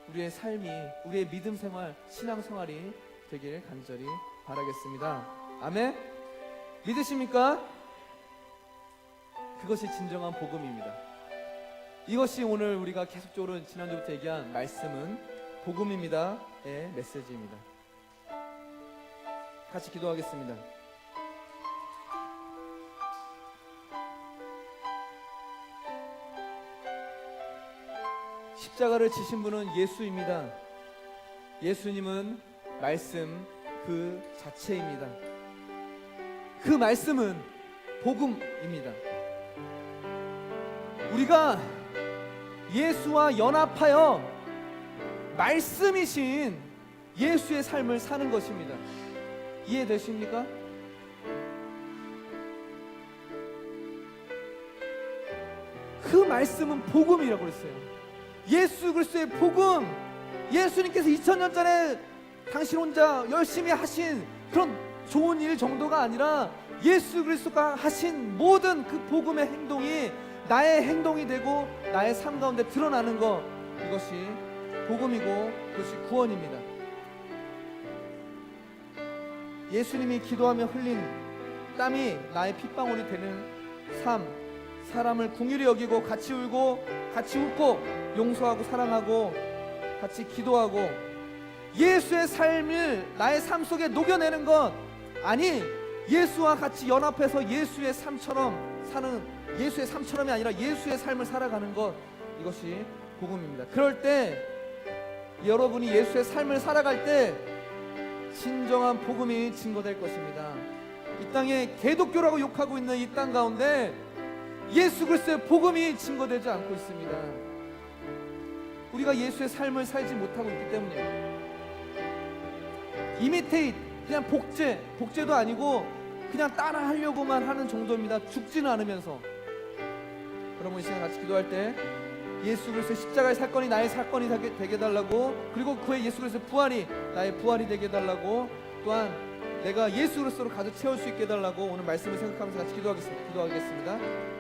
우리의 삶이, 우리의 믿음 생활, 신앙 생활이 되길 간절히 바라겠습니다. 아멘. 믿으십니까? 그것이 진정한 복음입니다. 이것이 오늘 우리가 계속적으로 지난주부터 얘기한 말씀은 복음입니다의 메시지입니다. 같이 기도하겠습니다. 십자가를 지신 분은 예수입니다. 예수님은 말씀 그 자체입니다. 그 말씀은 복음입니다. 우리가 예수와 연합하여 말씀이신 예수의 삶을 사는 것입니다. 이해되십니까? 그 말씀은 복음이라고 그랬어요. 예수 그리스도의 복음, 예수님께서 2000년 전에 당신 혼자 열심히 하신 그런 좋은 일 정도가 아니라 예수 그리스도가 하신 모든 그 복음의 행동이 나의 행동이 되고 나의 삶 가운데 드러나는 것, 이것이 복음이고 그것이 구원입니다. 예수님이 기도하며 흘린 땀이 나의 핏방울이 되는 삶, 사람을 긍휼히 여기고 같이 울고 같이 웃고 용서하고 사랑하고 같이 기도하고 예수의 삶을 나의 삶 속에 녹여내는 것, 아니 예수와 같이 연합해서 예수의 삶처럼 사는, 예수의 삶처럼이 아니라 예수의 삶을 살아가는 것, 이것이 복음입니다. 그럴 때 여러분이 예수의 삶을 살아갈 때 진정한 복음이 증거될 것입니다. 이 땅에 개독교라고 욕하고 있는 이 땅 가운데 예수 그리스도의 복음이 증거되지 않고 있습니다. 우리가 예수의 삶을 살지 못하고 있기 때문이에요. 이미테이트, 그냥 복제도 아니고 그냥 따라 하려고만 하는 정도입니다. 죽지는 않으면서. 그러면 이 시간 같이 기도할 때 예수 그리스도의 십자가의 사건이 나의 사건이 되게 해달라고, 그리고 그의 예수 그리스도의 부활이 나의 부활이 되게 해달라고, 또한 내가 예수 그리스도로 가득 채울 수 있게 해달라고 오늘 말씀을 생각하면서 같이 기도하겠습니다.